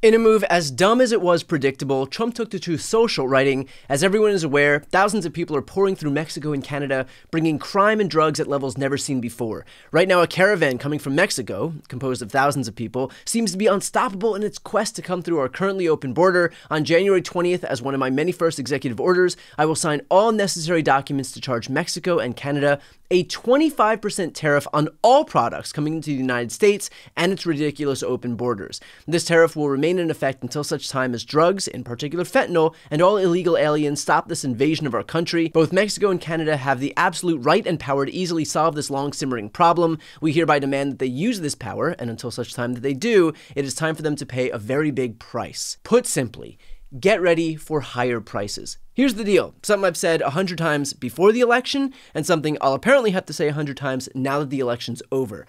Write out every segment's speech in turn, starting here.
In a move as dumb as it was predictable, Trump took to Truth Social, writing, "As everyone is aware, thousands of people are pouring through Mexico and Canada, bringing crime and drugs at levels never seen before. Right now, a caravan coming from Mexico, composed of thousands of people, seems to be unstoppable in its quest to come through our currently open border. On January 20th, as one of my many first executive orders, I will sign all necessary documents to charge Mexico and Canada a 25% tariff on all products coming into the United States and its ridiculous open borders. This tariff will remain in effect until such time as drugs, in particular fentanyl, and all illegal aliens stop this invasion of our country. Both Mexico and Canada have the absolute right and power to easily solve this long-simmering problem. We hereby demand that they use this power, and until such time that they do, it is time for them to pay a very big price. Put simply, get ready for higher prices." Here's the deal, something I've said 100 times before the election, and something I'll apparently have to say 100 times now that the election's over.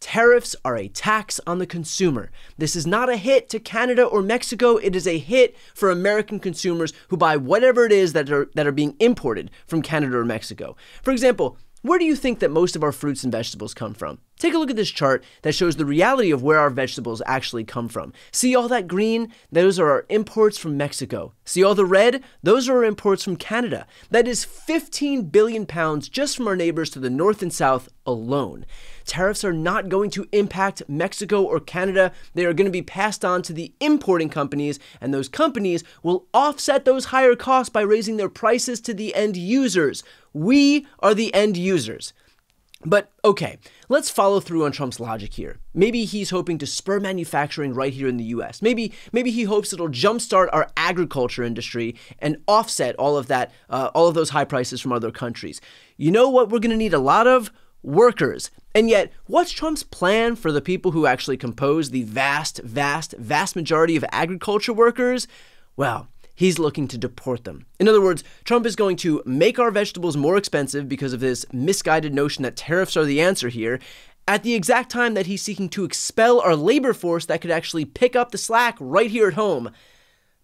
Tariffs are a tax on the consumer. This is not a hit to Canada or Mexico, it is a hit for American consumers who buy whatever it is that are being imported from Canada or Mexico. For example, where do you think that most of our fruits and vegetables come from? Take a look at this chart that shows the reality of where our vegetables actually come from. See all that green? Those are our imports from Mexico. See all the red? Those are our imports from Canada. That is 15 billion pounds just from our neighbors to the north and south alone. Tariffs are not going to impact Mexico or Canada. They are going to be passed on to the importing companies, and those companies will offset those higher costs by raising their prices to the end users. We are the end users. But okay, let's follow through on Trump's logic here. Maybe he's hoping to spur manufacturing right here in the US. Maybe he hopes it'll jumpstart our agriculture industry and offset all of those high prices from other countries. You know what we're going to need a lot of? Workers. And yet, what's Trump's plan for the people who actually compose the vast majority of agriculture workers? Well, he's looking to deport them. In other words, Trump is going to make our vegetables more expensive because of this misguided notion that tariffs are the answer here, at the exact time that he's seeking to expel our labor force that could actually pick up the slack right here at home.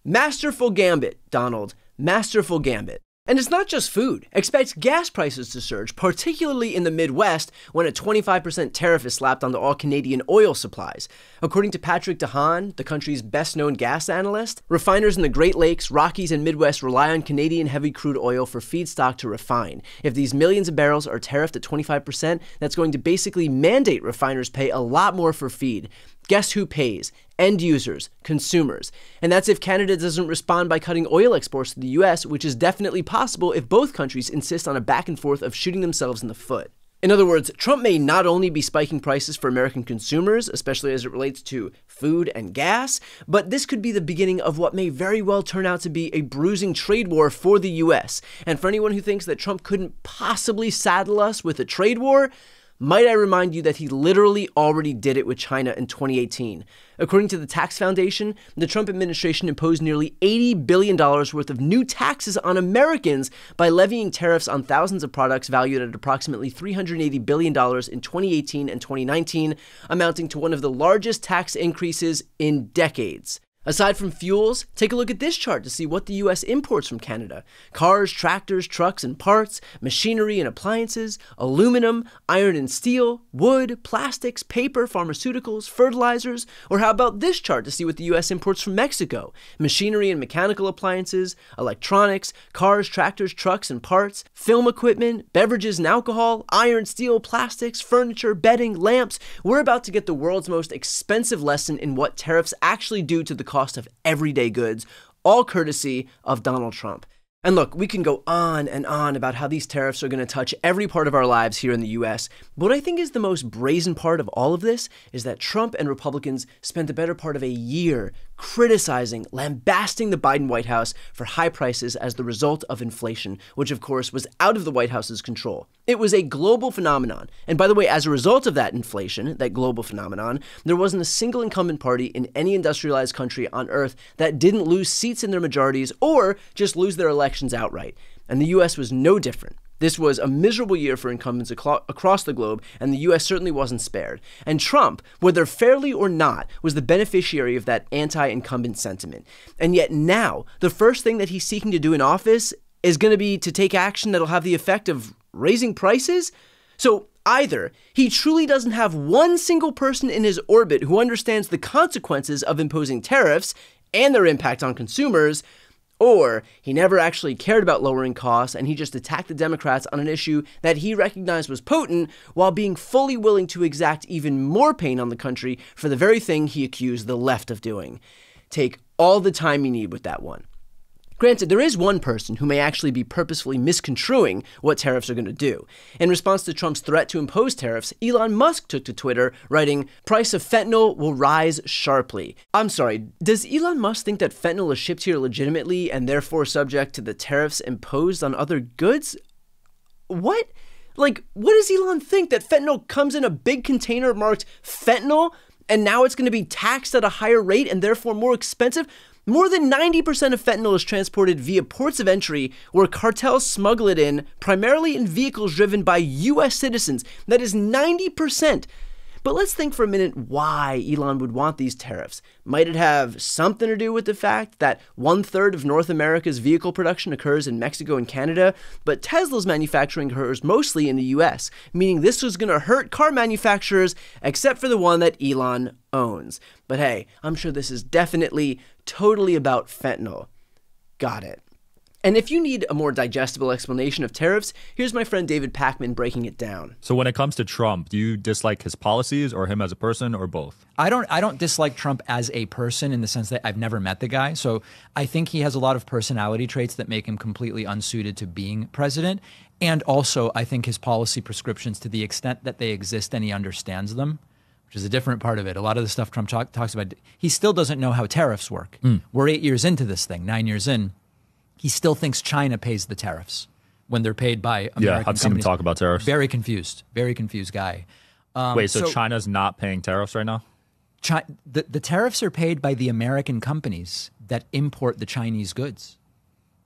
Masterful gambit, Donald. Masterful gambit. And it's not just food. Expect gas prices to surge, particularly in the Midwest, when a 25% tariff is slapped onto all Canadian oil supplies. According to Patrick DeHaan, the country's best-known gas analyst, refiners in the Great Lakes, Rockies, and Midwest rely on Canadian heavy crude oil for feedstock to refine. If these millions of barrels are tariffed at 25%, that's going to basically mandate refiners pay a lot more for feed. Guess who pays? End users, consumers. And that's if Canada doesn't respond by cutting oil exports to the US, which is definitely possible if both countries insist on a back and forth of shooting themselves in the foot. In other words, Trump may not only be spiking prices for American consumers, especially as it relates to food and gas, but this could be the beginning of what may very well turn out to be a bruising trade war for the US. And for anyone who thinks that Trump couldn't possibly saddle us with a trade war, might I remind you that he literally already did it with China in 2018. According to the Tax Foundation, the Trump administration imposed nearly $80 billion worth of new taxes on Americans by levying tariffs on thousands of products valued at approximately $380 billion in 2018 and 2019, amounting to one of the largest tax increases in decades. Aside from fuels, take a look at this chart to see what the US imports from Canada. Cars, tractors, trucks and parts, machinery and appliances, aluminum, iron and steel, wood, plastics, paper, pharmaceuticals, fertilizers. Or how about this chart to see what the US imports from Mexico? Machinery and mechanical appliances, electronics, cars, tractors, trucks and parts, film equipment, beverages and alcohol, iron, steel, plastics, furniture, bedding, lamps. We're about to get the world's most expensive lesson in what tariffs actually do to the cost of everyday goods, all courtesy of Donald Trump. And look, we can go on and on about how these tariffs are going to touch every part of our lives here in the US, but what I think is the most brazen part of all of this is that Trump and Republicans spent the better part of a year criticizing, lambasting the Biden White House for high prices as the result of inflation, which of course was out of the White House's control. It was a global phenomenon. And by the way, as a result of that inflation, that global phenomenon, there wasn't a single incumbent party in any industrialized country on earth that didn't lose seats in their majorities or just lose their elections outright. And the US was no different. This was a miserable year for incumbents across the globe, and the US certainly wasn't spared. And Trump, whether fairly or not, was the beneficiary of that anti-incumbent sentiment. And yet now, the first thing that he's seeking to do in office is going to be to take action that'll have the effect of raising prices? So Either he truly doesn't have one single person in his orbit who understands the consequences of imposing tariffs and their impact on consumers, or he never actually cared about lowering costs and he just attacked the Democrats on an issue that he recognized was potent while being fully willing to exact even more pain on the country for the very thing he accused the left of doing. Take all the time you need with that one. Granted, there is one person who may actually be purposefully misconstruing what tariffs are going to do. In response to Trump's threat to impose tariffs, Elon Musk took to Twitter, writing, "Price of fentanyl will rise sharply." I'm sorry, does Elon Musk think that fentanyl is shipped here legitimately and therefore subject to the tariffs imposed on other goods? What? Like, what does Elon think? That fentanyl comes in a big container marked fentanyl and now it's going to be taxed at a higher rate and therefore more expensive? More than 90% of fentanyl is transported via ports of entry where cartels smuggle it in, primarily in vehicles driven by US citizens. That is 90%. But let's think for a minute why Elon would want these tariffs. Might it have something to do with the fact that 1/3 of North America's vehicle production occurs in Mexico and Canada, but Tesla's manufacturing occurs mostly in the US, meaning this was going to hurt car manufacturers except for the one that Elon owns. But hey, I'm sure this is definitely totally about fentanyl. Got it. And if you need a more digestible explanation of tariffs, here's my friend David Pakman breaking it down. So when it comes to Trump, do you dislike his policies or him as a person or both? I don't dislike Trump as a person in the sense that I've never met the guy. So I think he has a lot of personality traits that make him completely unsuited to being president. And also, I think his policy prescriptions, to the extent that they exist and he understands them, which is a different part of it. A lot of the stuff Trump talks about, he still doesn't know how tariffs work. We're 8 years into this thing, 9 years in. He still thinks China pays the tariffs when they're paid by American companies. Yeah, I've seen him talk about tariffs. Very confused guy. Wait, so China's not paying tariffs right now? The tariffs are paid by the American companies that import the Chinese goods.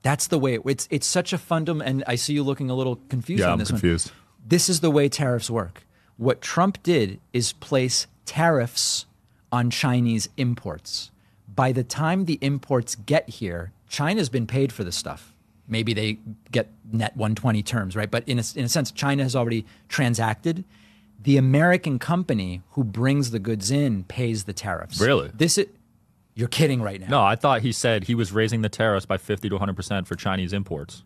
That's the way it's such a fundamental. And I see you looking a little confused on this one. Yeah, I'm confused. This is the way tariffs work. What Trump did is place tariffs on Chinese imports. By the time the imports get here, China's been paid for this stuff. Maybe they get net 120 terms, right? But in a sense, China has already transacted. The American company who brings the goods in pays the tariffs. Really? You're kidding right now. No, I thought he said he was raising the tariffs by 50 to 100% for Chinese imports.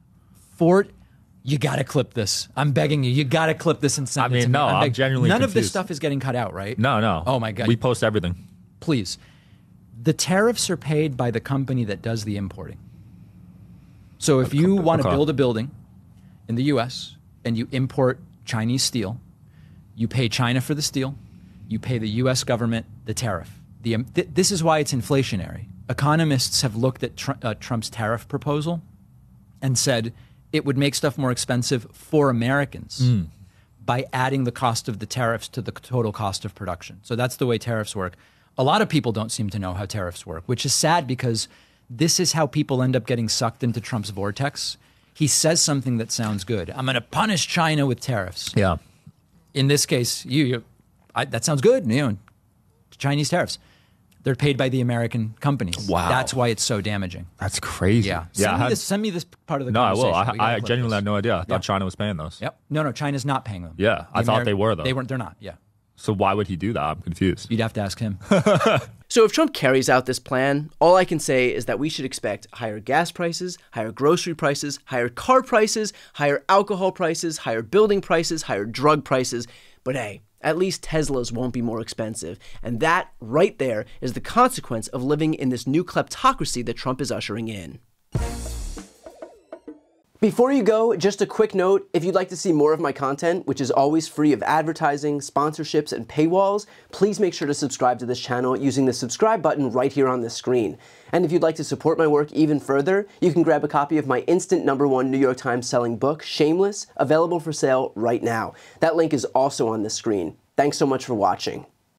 You got to clip this. I'm begging you. You got to clip this and send it to me. I'm genuinely None confused. of this stuff is getting cut out, right? No. Oh, my God. We post everything. Please. The tariffs are paid by the company that does the importing. So if you want to build a building in the U.S. and you import Chinese steel, you pay China for the steel, you pay the U.S. government the tariff. This is why it's inflationary. Economists have looked at Trump's tariff proposal and said it would make stuff more expensive for Americans by adding the cost of the tariffs to the total cost of production. So that's the way tariffs work. A lot of people don't seem to know how tariffs work, which is sad because this is how people end up getting sucked into Trump's vortex. He says something that sounds good. I'm going to punish China with tariffs. Yeah. In this case, that sounds good. Chinese tariffs. They're paid by the American companies. Wow. That's why it's so damaging. That's crazy. Yeah. Send me this part of the conversation. No, I will. I genuinely had no idea. I thought China was paying those. Yep. No, China's not paying them. Yeah. I thought they were, though. They're not. Yeah. So why would he do that? I'm confused. You'd have to ask him. So if Trump carries out this plan, all I can say is that we should expect higher gas prices, higher grocery prices, higher car prices, higher alcohol prices, higher building prices, higher drug prices. But hey, at least Teslas won't be more expensive. And that right there is the consequence of living in this new kleptocracy that Trump is ushering in. Before you go, just a quick note, if you'd like to see more of my content, which is always free of advertising, sponsorships, and paywalls, please make sure to subscribe to this channel using the subscribe button right here on the screen. And if you'd like to support my work even further, you can grab a copy of my instant #1 New York Times selling book, Shameless, available for sale right now. That link is also on the screen. Thanks so much for watching.